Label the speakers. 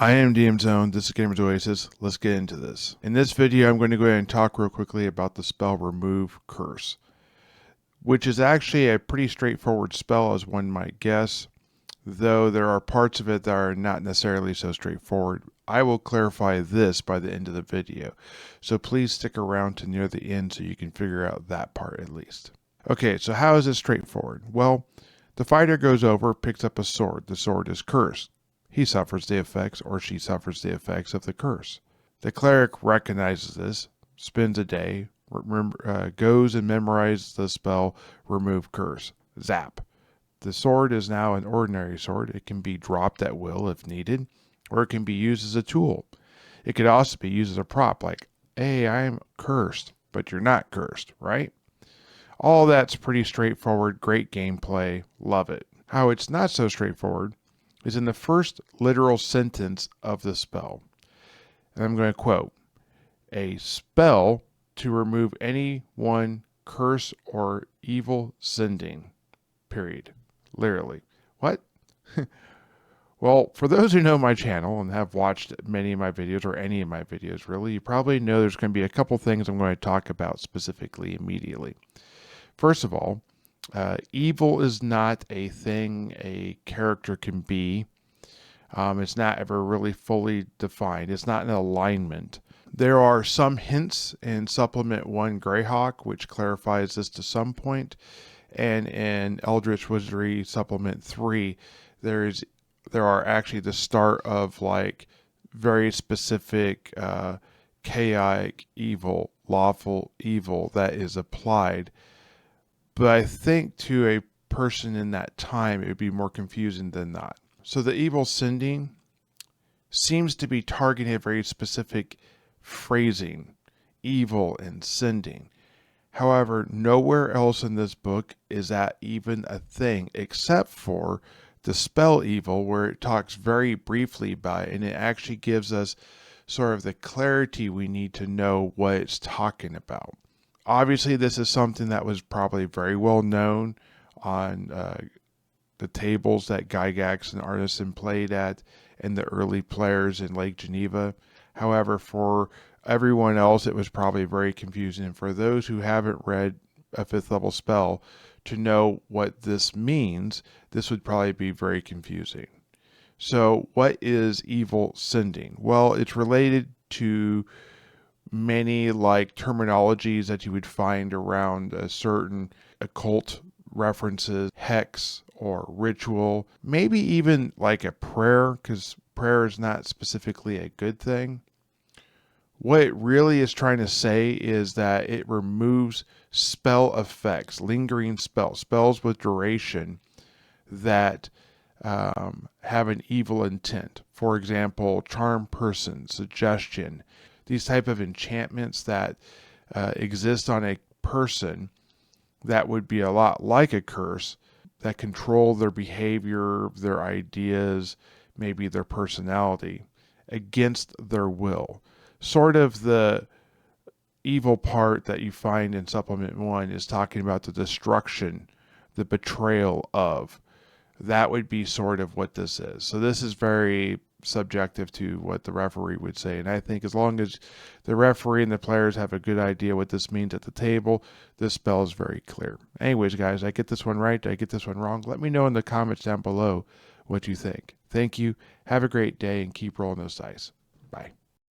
Speaker 1: I am DM Zone, this is Gamers Oasis. Let's get into this. In this video, I'm going to go ahead and talk real quickly about the spell Remove Curse, which is actually a pretty straightforward spell as one might guess, though there are parts of it that are not necessarily so straightforward. I will clarify this by the end of the video, so please stick around to near the end so you can figure out that part at least. Okay, so how is this straightforward? Well, the fighter goes over, picks up a sword. The sword is cursed. He suffers the effects, or she suffers the effects of the curse. The cleric recognizes this, spends a day, goes and memorizes the spell Remove Curse. Zap. The sword is now an ordinary sword. It can be dropped at will if needed, or it can be used as a tool. It could also be used as a prop, like, hey, I'm cursed, but you're not cursed, right? All that's pretty straightforward, great gameplay, love it. How it's not so straightforward is in the first literal sentence of the spell. And I'm going to quote, a spell to remove any one curse or evil sending, period. Literally. What? Well, for those who know my channel and have watched many of my videos, or any of my videos really, you probably know there's going to be a couple things I'm going to talk about specifically immediately. First of all, evil is not a thing a character can be. It's not ever really fully defined. It's not an alignment. There are some hints in Supplement 1 Greyhawk, which clarifies this to some point. And in Eldritch Wizardry Supplement 3, there are actually the start of like very specific chaotic evil, lawful evil that is applied. But I think to a person in that time, it would be more confusing than not. So the evil sending seems to be targeting a very specific phrasing, evil and sending. However, nowhere else in this book is that even a thing, except for the spell evil, where it talks very briefly about it, and it actually gives us sort of the clarity we need to know what it's talking about. Obviously, this is something that was probably very well known on the tables that Gygax and Arneson played at, and the early players in Lake Geneva. However, for everyone else, it was probably very confusing. And for those who haven't read a 5th level spell to know what this means, this would probably be very confusing. So what is evil sending? Well, it's related to many like terminologies that you would find around a certain occult references, hex or ritual, maybe even like a prayer, because prayer is not specifically a good thing. What it really is trying to say is that it removes spell effects, lingering spells with duration that have an evil intent. For example, charm person, suggestion, these type of enchantments that exist on a person that would be a lot like a curse, that control their behavior, their ideas, maybe their personality against their will. Sort of the evil part that you find in Supplement 1 is talking about the destruction, the betrayal of. That would be sort of what this is. So this is very subjective to what the referee would say. And I think as long as the referee and the players have a good idea what this means at the table, this spell is very clear. Anyways, guys, did I get this one right? Did I get this one wrong? Let me know in the comments down below what you think. Thank you. Have a great day and keep rolling those dice. Bye.